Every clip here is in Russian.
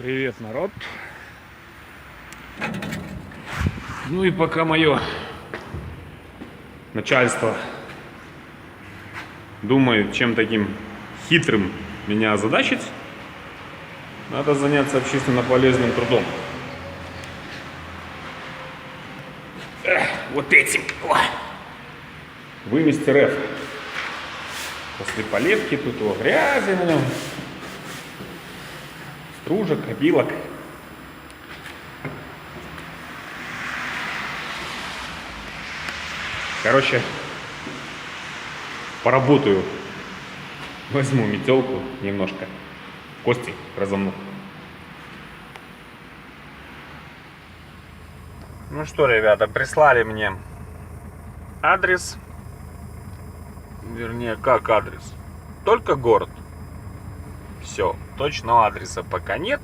Привет, народ. Ну и пока мое начальство думает, чем таким хитрым меня озадачить, надо заняться общественно полезным трудом. Вот этим. Вы, мистер Ф. После поливки тут его грязи на нем. Стружек, опилок. Короче, поработаю. Возьму метелку немножко. Кости разомну. Ну что, ребята, прислали мне адрес. Вернее, как адрес? Только город. Все, точного адреса пока нет.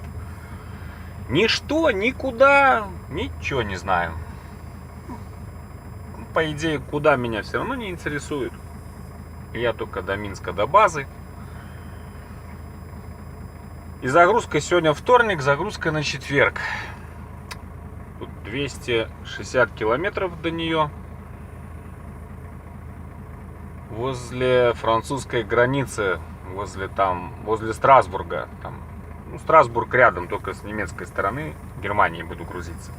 Ничто, никуда, ничего не знаю. По идее, куда меня все равно не интересует. Я только до Минска, до базы. И загрузка сегодня вторник, загрузка на четверг. Тут 260 километров до нее. Возле французской границы, возле Страсбурга. Там, Страсбург рядом, только с немецкой стороны, в Германии буду грузиться.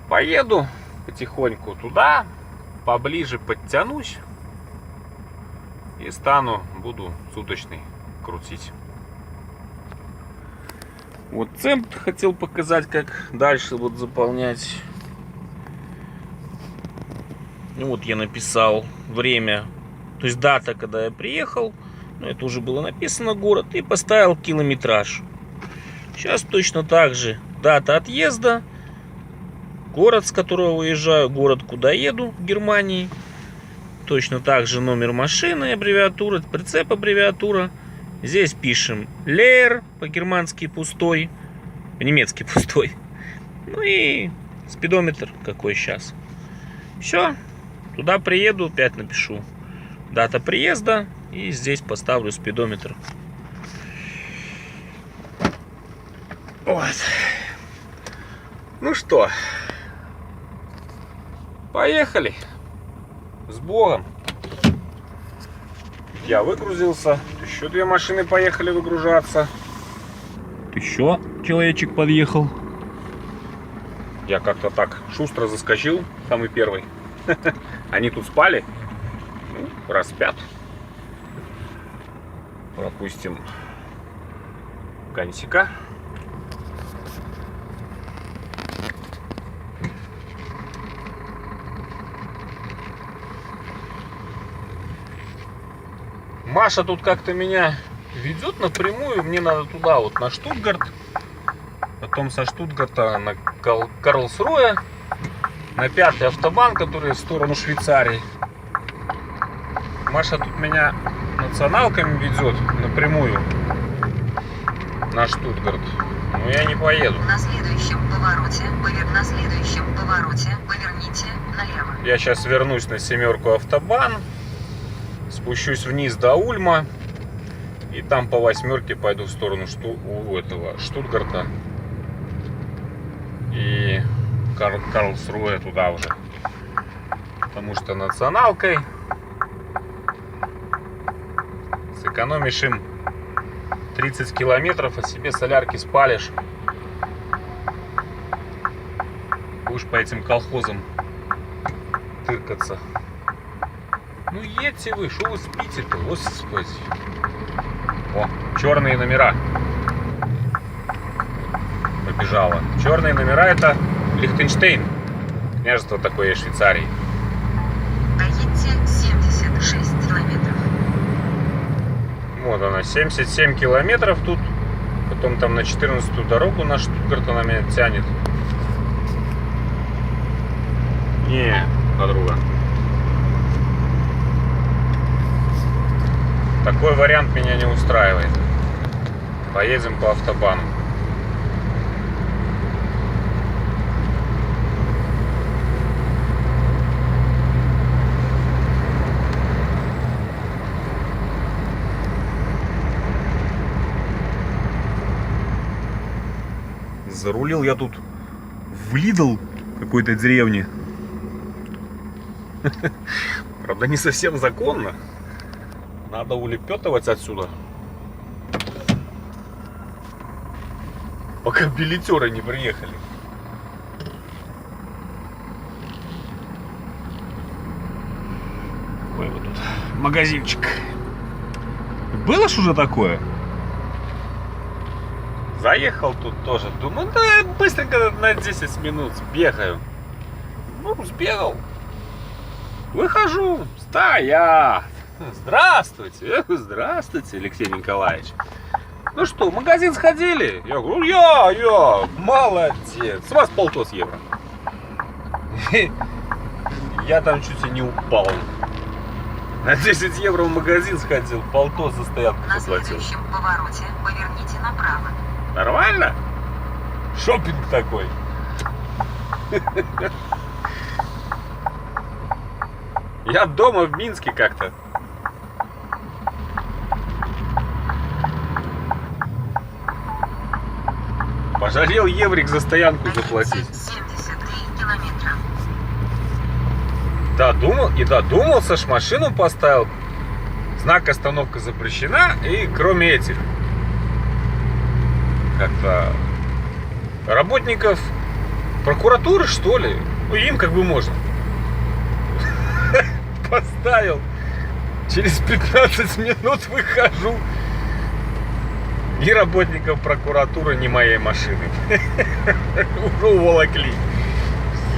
Поеду потихоньку туда, поближе подтянусь и буду суточный крутить. Вот цемп хотел показать, как дальше вот заполнять. Ну вот я написал время, то есть дата, когда я приехал, это уже было написано город, и поставил километраж. Сейчас точно так же дата отъезда, город, с которого выезжаю, город, куда еду в Германии, точно так же номер машины, аббревиатура, прицеп, аббревиатура. Здесь пишем Leer, по-германски пустой, по-немецки пустой. Ну и спидометр какой сейчас. Все. Туда приеду, опять напишу дата приезда и здесь поставлю спидометр. Вот. Ну что, поехали. С Богом. Я выгрузился. Еще две машины поехали выгружаться. Еще человечек подъехал. Я как-то так шустро заскочил, самый первый. Они тут спали. Ну, раз 5. Пропустим Гансика. Маша тут как-то меня ведет напрямую. Мне надо туда, вот на Штутгарт. Потом со Штутгарта на Карлсруэ. На 5-й автобан, который в сторону Швейцарии. Маша тут меня националками ведет напрямую на Штутгарт. Но я не поеду. На следующем повороте поверните налево. Я сейчас вернусь на 7-ку автобан. Спущусь вниз до Ульма. И там по 8-ке пойду в сторону Штутгарта. И Карлсруэ туда уже. Потому что националкой сэкономишь им 30 километров, а себе солярки спалишь. Будешь по этим колхозам тыркаться. Ну едьте вы, что вы спите-то, господи. О, черные номера. Побежала. Черные номера — это Лихтенштейн. Княжество такое Швейцарии. Поедьте 76 километров. Вот она, 77 километров тут. Потом там на 14-ю дорогу на Штутгарт она меня тянет. Не, подруга. Такой вариант меня не устраивает. Поедем по автобану. Зарулил я тут в Lidl какой-то деревни. Правда, не совсем законно. Надо улепетывать отсюда. Пока билетеры не приехали. Ой, вот тут магазинчик. Было ж уже такое? Заехал тут тоже. Думаю, да быстренько на 10 минут сбегаю. Ну, сбегал. Выхожу. Стоят. Здравствуйте. Здравствуйте, Алексей Николаевич. Ну что, в магазин сходили? Я говорю, я, молодец. С вас полтос евро. Я там чуть и не упал. На 10 евро в магазин сходил, полтос за стоянку На заплатил. следующем повороте поверните направо. Нормально? Шопинг такой. Я дома в Минске как-то. Пожалел еврик за стоянку заплатить. 73 километра. Додумался, ж машину поставил. Знак остановка запрещена. И кроме этих как-то работников прокуратуры, что ли, ну им как бы можно. Поставил. Через 15 минут выхожу. И работников прокуратуры не моей машины. Уже уволокли.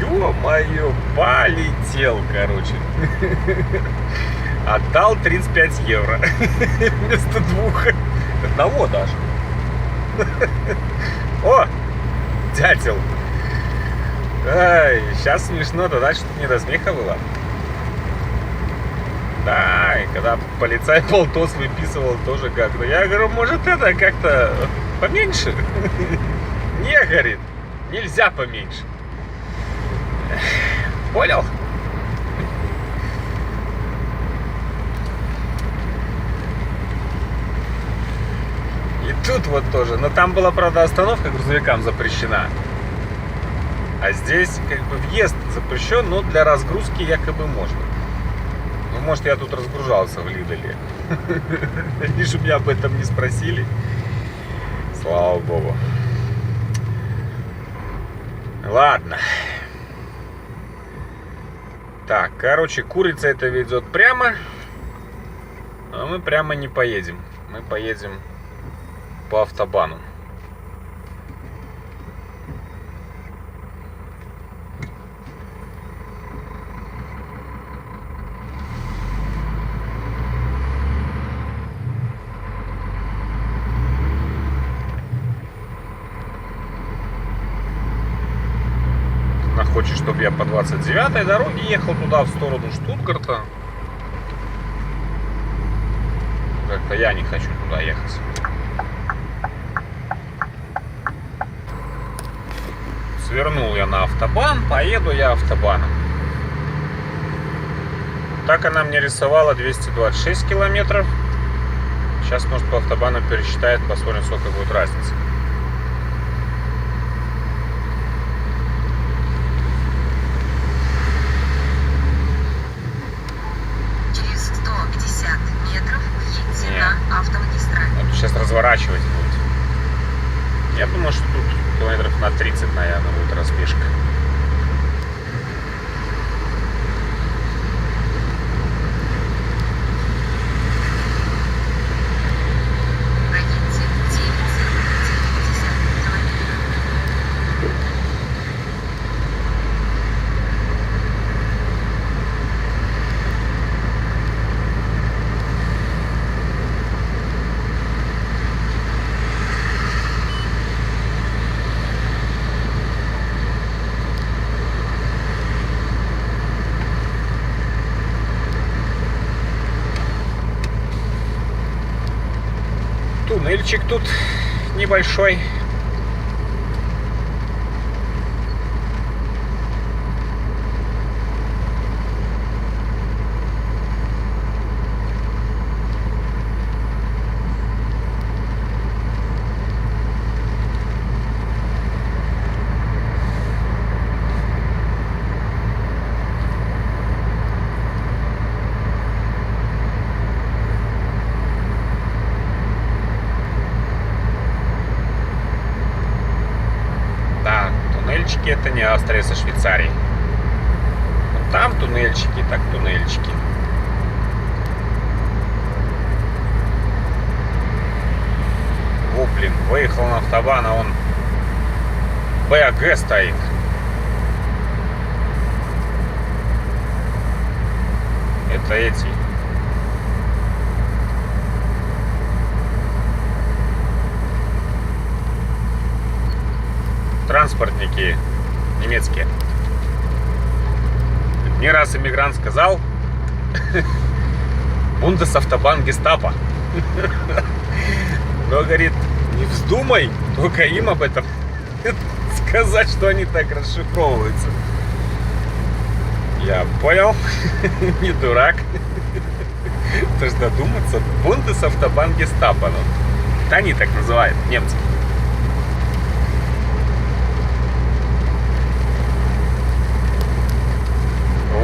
Ё-моё, полетел, короче. Отдал 35 евро. Вместо двух. Одного даже. О, дятел. Ай, сейчас смешно, тогда что-то не до смеха было. Да, и когда полицай полтос выписывал, тоже как-то. Я говорю, может это как-то поменьше? Не, говорит, нельзя поменьше. Понял? И тут вот тоже. Но там была, правда, остановка грузовикам запрещена. А здесь как бы въезд запрещен, но для разгрузки якобы можно. Ну, может, я тут разгружался в Лиделе. Они же меня об этом не спросили. Слава богу. Ладно. Так, короче, курица это ведет прямо. А мы прямо не поедем. Мы поедем по автобану. Она хочет, чтобы я по 29-й дороге ехал туда, в сторону Штутгарта. Как-то я не хочу туда ехать. Свернул я на автобан, поеду я автобаном. Так она мне рисовала 226 километров. Сейчас, может, по автобану пересчитает, посмотрим, сколько будет разница. Через 150 метров въедьте на автомагистраль. Вот сейчас разворачивать будет. Я думаю, что тут километров на 30, наверное, будет разбежка. Проедьте 9,9 километра. Туннельчик тут небольшой. все-таки это не Австрия со Швейцарией. Вот там туннельчики, так туннельчики. О, блин, выехал на автобан, а он БАГ стоит. Это эти. Транспортники немецкие. Мне раз иммигрант сказал: Бундесавтобан гестапо. Но, говорит, не вздумай только им об этом сказать, что они так расшифровываются. Я понял, не дурак. Ты ж додуматься, Бундесавтобан гестапо. Ну, это они так называют, немцы.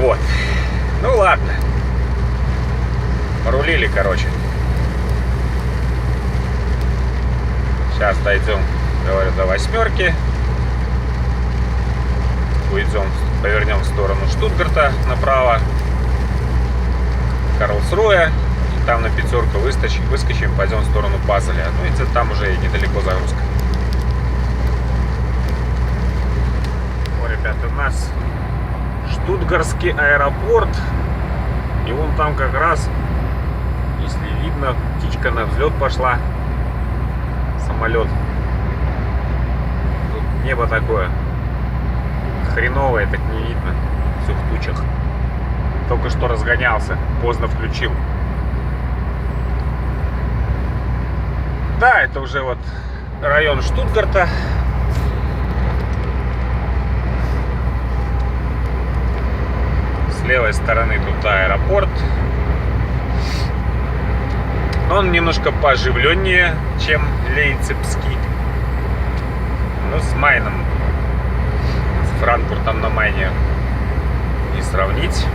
Вот. Ну ладно. Порулили, короче. Сейчас дойдем, говорю, до Восьмерки. Уйдем, повернем в сторону Штутгарта направо. Карлсруэ. И там на Пятерку выскочим, пойдем в сторону Базеля. Ну и там уже недалеко загрузка. О, ребята, у нас Штутгартский аэропорт. И вон там как раз, если видно, птичка на взлет пошла. Самолет. Тут небо такое хреновое, так не видно. Все в тучах. Только что разгонялся. Поздно включил. Да, это уже вот район Штутгарта. С левой стороны тут аэропорт. Он немножко пооживленнее, чем Лейпцигский. Ну, с Майном, с Франкфуртом на Майне не сравнить.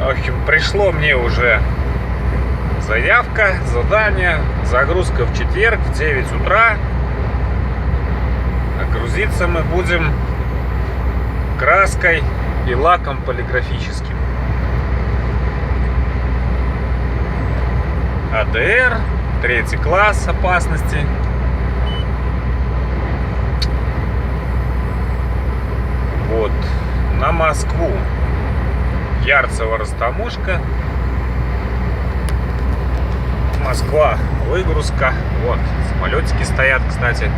В общем, пришло мне уже заявка, задание, загрузка в четверг в 9 утра. А грузиться мы будем краской и лаком полиграфическим. АДР, 3 класс опасности. Вот, на Москву. Ярцево-Растаможка. Москва, выгрузка. Вот, самолетики стоят, кстати.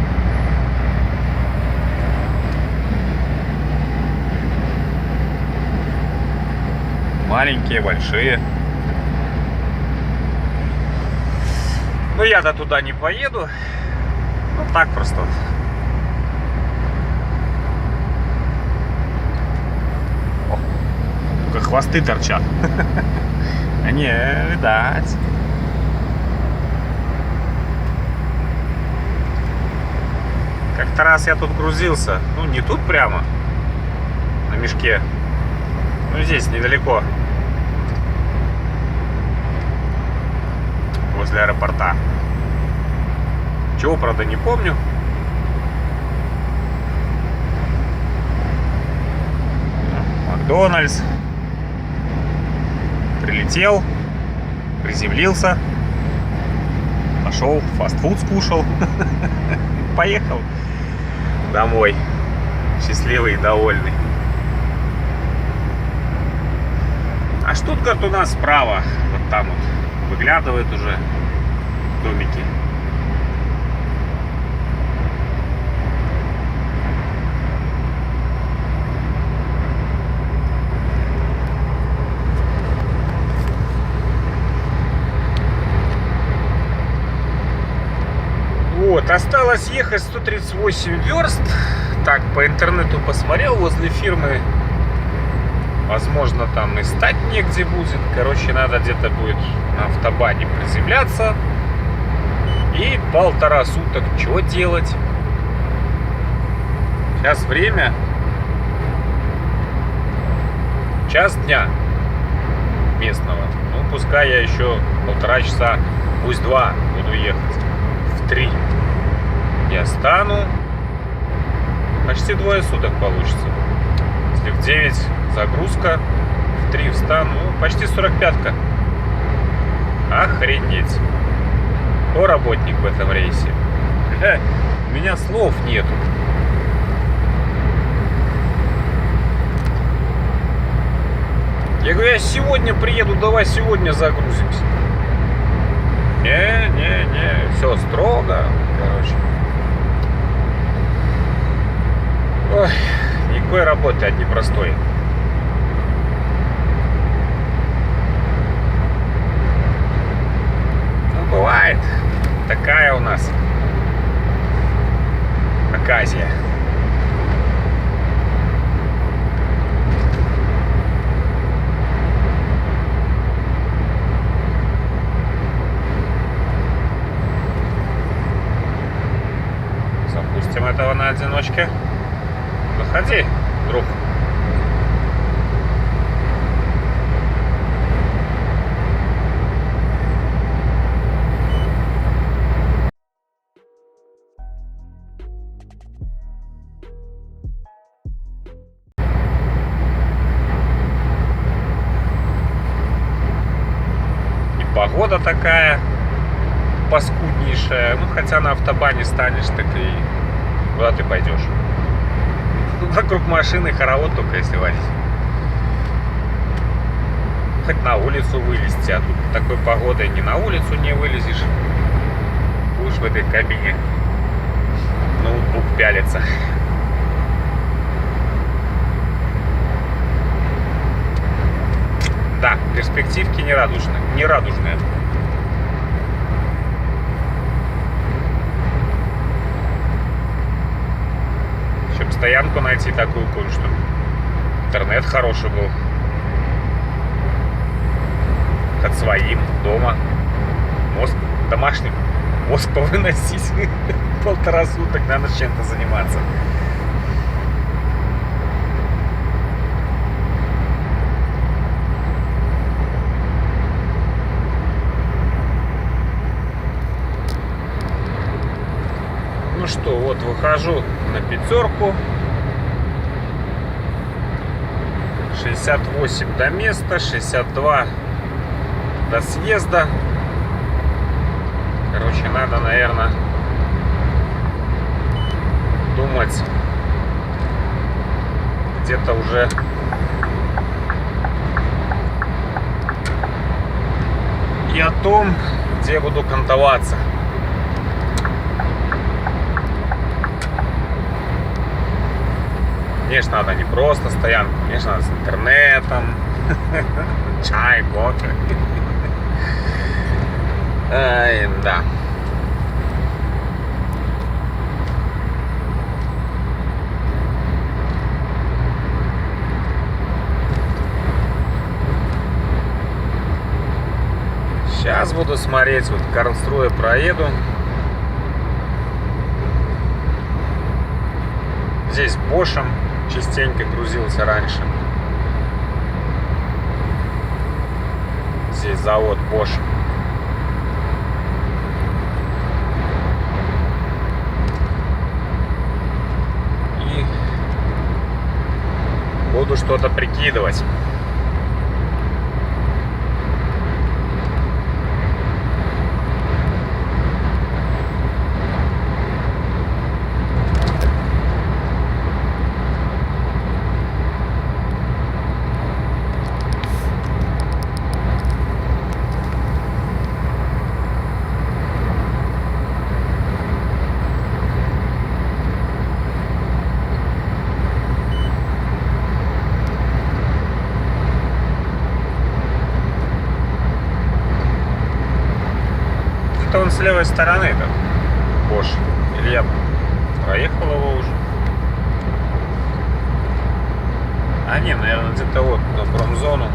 Маленькие, большие. Но я-то туда не поеду. Ну так просто. О, только хвосты торчат. А не, видать. Как-то раз я тут грузился. Ну, не тут прямо. На мешке. Ну, здесь недалеко. Возле аэропорта. Чего, правда, не помню. Макдональдс. Прилетел. Приземлился. Пошел, фастфуд скушал. Поехал домой. Счастливый и довольный. А Штутгарт у нас справа. Вот там вот. Выглядывают уже домики. Вот, осталось ехать 138 верст. Так, по интернету посмотрел, возле фирмы, возможно, там и стать негде будет. Короче, надо где-то будет на автобане приземляться. И 1,5 суток что делать? Сейчас время 1 дня местного. Ну, пускай я еще 1,5 часа, пусть 2 буду ехать. В 3 я стану. Почти 2 суток получится. Если в 9 загрузка, в 3 встану, ну, почти 45-ка. Охренеть. Кто работник в этом рейсе? У меня слов нету. Я говорю, я сегодня приеду, давай сегодня загрузимся. Не, все строго, короче. Ой, никакой работы, одни простой. Ну, бывает. Такая у нас оказия. Запустим этого на одиночке. Заходи, друг. И погода такая паскуднейшая. Ну, хотя на автобане станешь, так и куда ты пойдешь? Вокруг машины хоровод только если водить. Хоть на улицу вылезти, а тут такой погодой ни на улицу не вылезешь. Будешь в этой кабине ноутбук пялится. Да, перспективки нерадужные. Чтобы стоянку найти такую кое-что. Интернет хороший был. Хоть своим, дома. Мозг домашний. Мозг повыносить 1,5 суток, надо чем-то заниматься. Ну что, вот выхожу на 5. 68 до места, 62 до съезда. Короче, надо, наверное, думать где-то уже и о том, где буду кантоваться. Конечно, надо не просто стоянку, конечно, надо с интернетом, чай, кофе. Ай, да. Сейчас буду смотреть, вот Карлсруэ проеду. Здесь Бошем частенько грузился раньше. Здесь завод Bosch. И буду что-то прикидывать. Это он с левой стороны-то, Bosch. Или я проехал его уже? А не, наверное, где-то вот на промзону.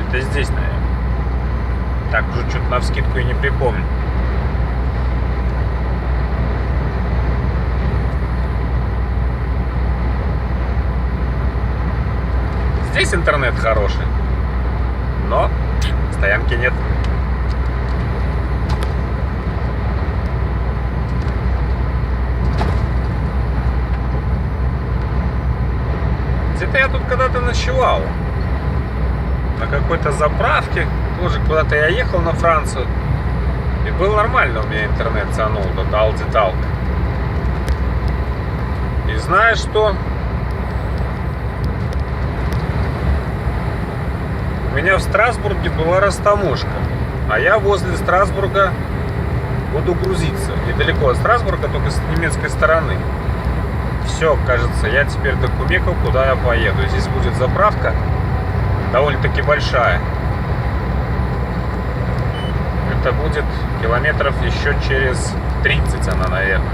Где-то здесь, наверное. Так, уже что-то навскидку и не припомню. Здесь интернет хороший, но стоянки нет. Где-то я тут когда-то ночевал. На какой-то заправке. Тоже куда-то я ехал на Францию. И был нормально у меня интернет тянул до Алди-Талк. И знаешь что? У меня в Страсбурге была растаможка. А я возле Страсбурга буду грузиться. Недалеко от Страсбурга, только с немецкой стороны. Все, кажется, я теперь докумекал, куда я поеду. Здесь будет заправка довольно-таки большая. Это будет километров еще через 30 она, наверное.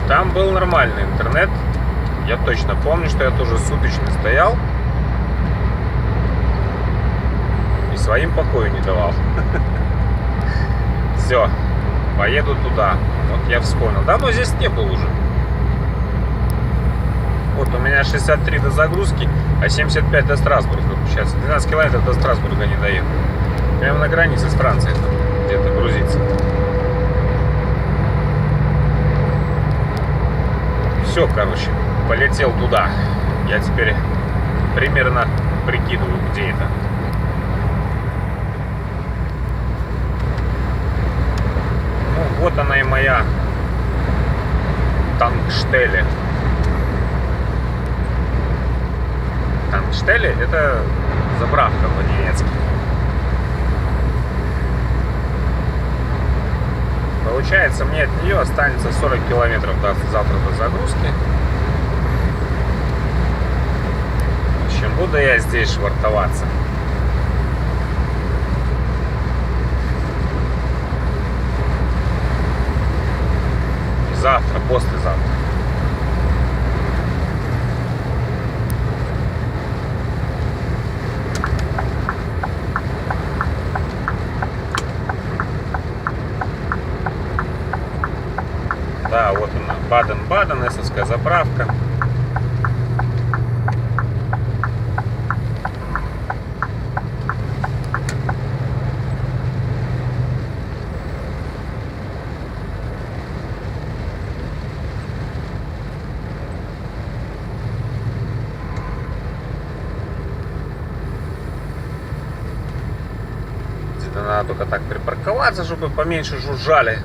Там был нормальный интернет. Я точно помню, что я тоже суточный стоял. И своим покою не давал. Все, поеду туда. Вот я вспомнил. Давно здесь не был уже. Вот у меня 63 до загрузки, а 75 до Страсбурга. Сейчас 12 километров до Страсбурга не доеду. Прямо на границе с Францией где-то грузиться. Все, короче, полетел туда. Я теперь примерно прикидываю, где это. Ну, вот она и моя Tankstelle. Tankstelle — это заправка по-немецки. Получается, мне от нее останется 40 километров завтра до загрузки. В общем, буду я здесь швартоваться. И завтра, послезавтра. Да, вот она, Баден-Баден, эсовская заправка. Где-то надо только так припарковаться, чтобы поменьше жужжали.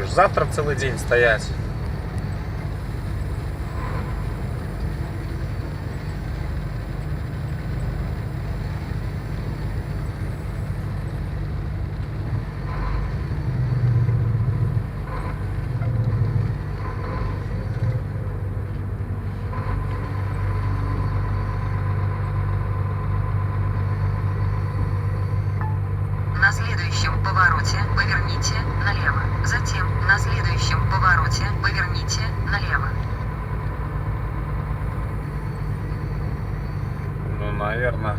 Завтра целый день стоять. На следующем повороте поверните налево. Затем на следующем повороте поверните налево. Ну, наверное,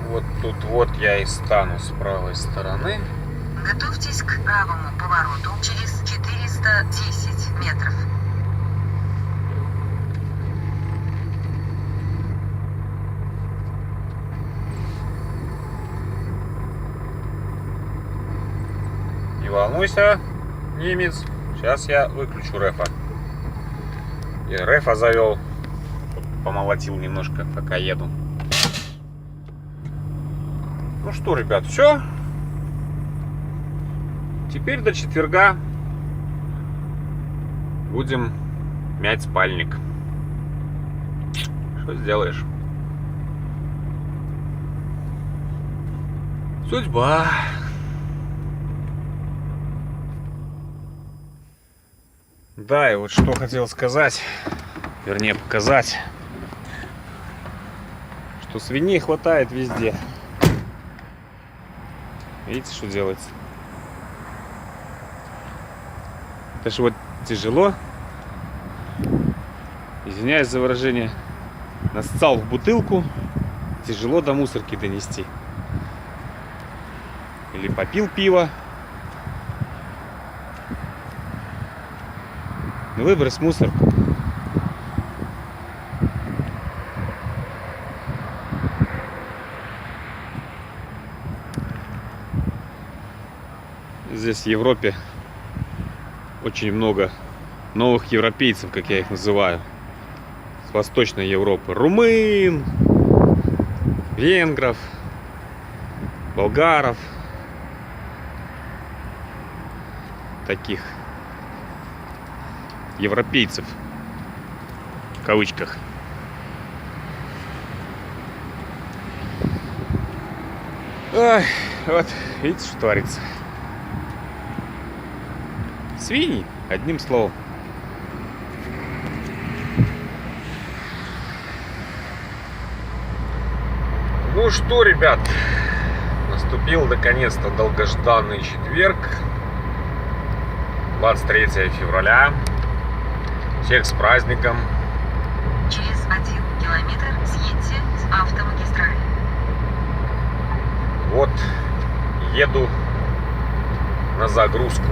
вот тут вот я и стану с правой стороны. Готовьтесь к правому повороту через 410 метров. Не волнуйся, немец. Сейчас я выключу рефа. И рефа завел. Помолотил немножко, пока еду. Ну что, ребят, все. Теперь до четверга будем мять спальник. Что сделаешь? Судьба. Да, и вот что хотел сказать, вернее показать, что свиней хватает везде. Видите, что делается? Это же вот тяжело, извиняюсь за выражение, нассал в бутылку, тяжело до мусорки донести. Или попил пиво. Ну, выбрось мусорку. Здесь в Европе очень много новых европейцев, как я их называю, с Восточной Европы. Румын, венгров, болгаров. Таких европейцев в кавычках. Ой, вот видите, что творится. Свиньи, одним словом. Ну что, ребят, наступил наконец-то долгожданный четверг, 23 февраля. Всех с праздником. Через 1 километр съедьте с автомагистрали. Вот, еду на загрузку.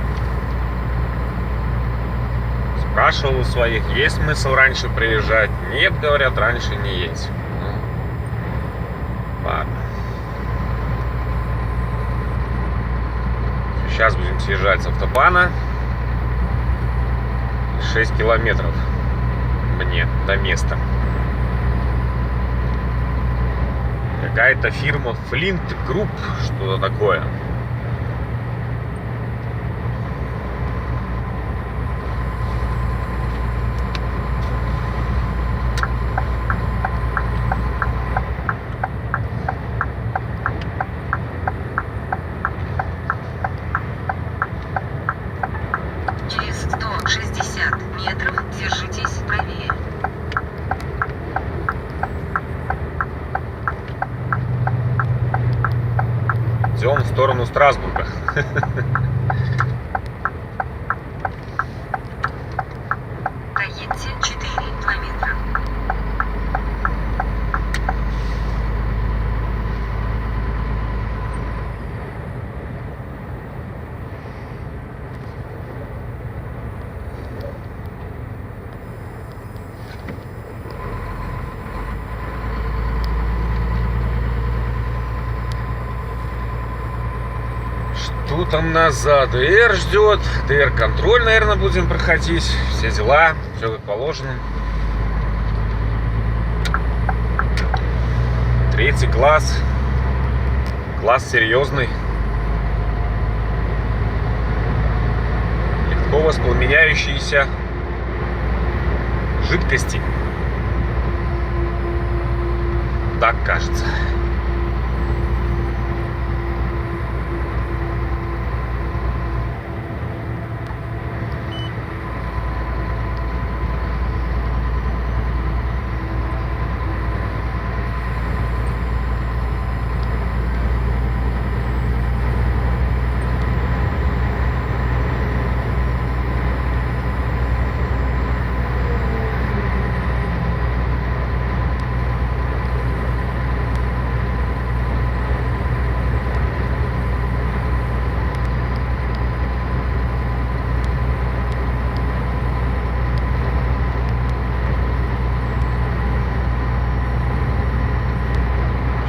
Спрашивал у своих, есть смысл раньше приезжать? Нет, говорят, раньше не есть. Ну, ладно. Сейчас будем съезжать с автобана. 6 километров мне до места. Какая-то фирма Flint Group, что-то такое. Через 160 метров держитесь правее. Идем в сторону Страсбурга. Проедьте 4 километра. Что там нас за ДР ждет? ДР-контроль, наверное, будем проходить. Все дела, все как положено. 3-й класс. Класс серьезный. Легко воспламеняющиеся жидкости. Так кажется.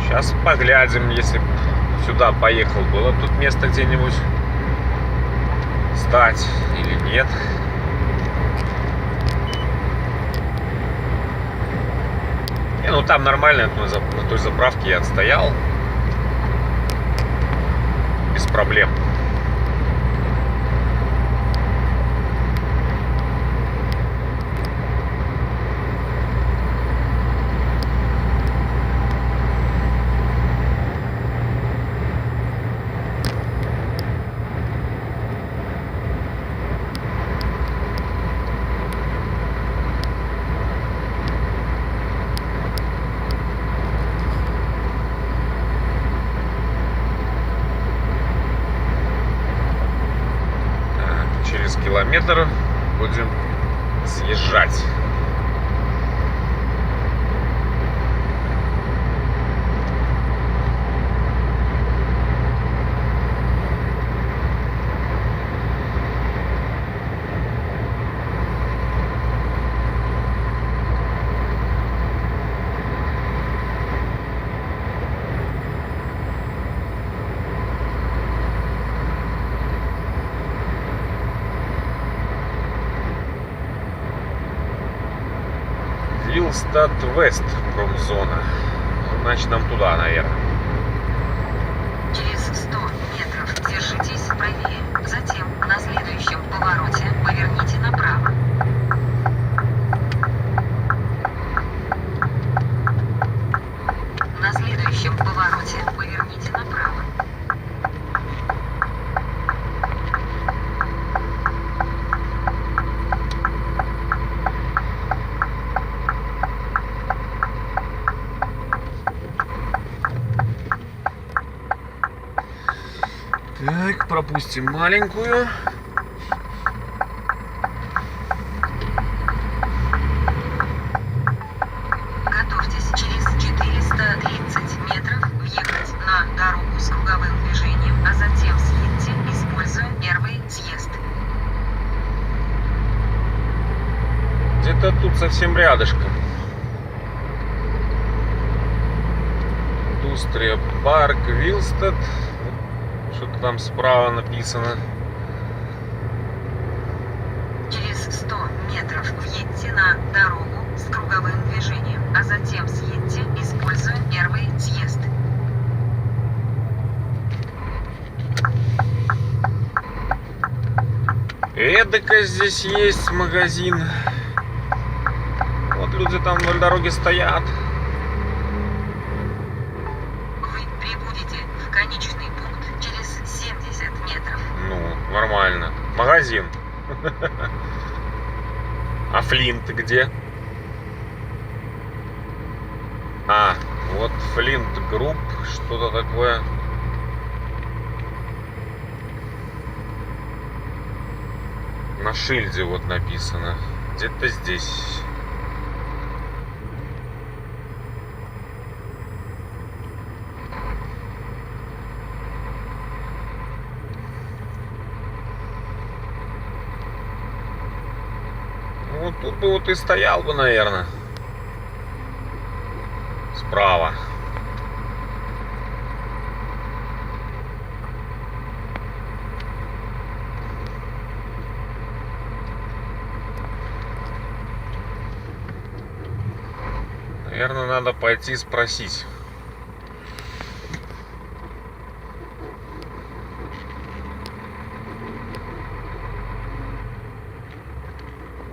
Сейчас поглядим, если б сюда поехал, было тут место где-нибудь стать или нет. Не, ну там нормально, на той заправке я отстоял. Без проблем. Через километр будем съезжать. Вилстад Вест промзона. Значит, нам туда, наверное. Через 100 метров держитесь правее. Затем на следующем повороте поверните направо. На следующем повороте поверните направо. Так, пропустим маленькую. Готовьтесь через 430 метров въехать на дорогу с круговым движением, а затем съедьте, используя первый съезд. Где-то тут совсем рядышком. Индустрия парк Вилстад. Что-то там справа написано. Через 100 метров въедьте на дорогу с круговым движением, а затем съедьте, используя первый съезд. Эдака здесь есть магазин. Вот люди там вдоль дороги стоят. Вы прибудете в конечный пункт через 70 метров. Ну, нормально. Магазин. А Флинт где? А, вот Флинт Групп, что-то такое. На шильде вот написано. Где-то здесь. Вот тут бы вот и стоял бы, наверное. Справа. Наверное, надо пойти спросить.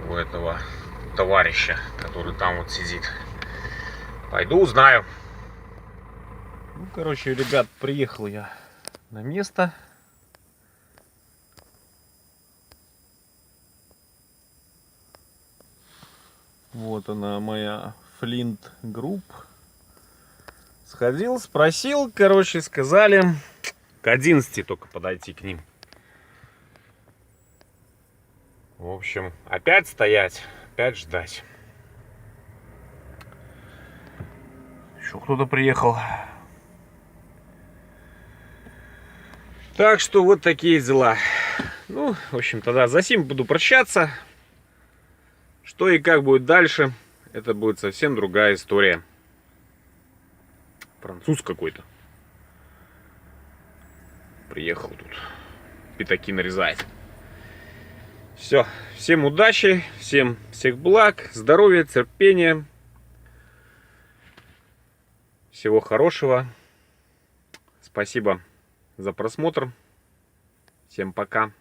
У этого товарища, который там вот сидит. Пойду узнаю. Ну, короче, ребят, приехал я на место. Вот она, моя Флинт Групп. Сходил, спросил, короче, сказали к 11 только подойти к ним. В общем, опять стоять, опять ждать. Еще кто-то приехал. Так что вот такие дела. Ну, в общем, тогда за сим буду прощаться. Что и как будет дальше, это будет совсем другая история. Француз какой-то приехал тут. Пятаки нарезает. Все. Всем удачи, всех благ, здоровья, терпения. Всего хорошего. Спасибо за просмотр. Всем пока.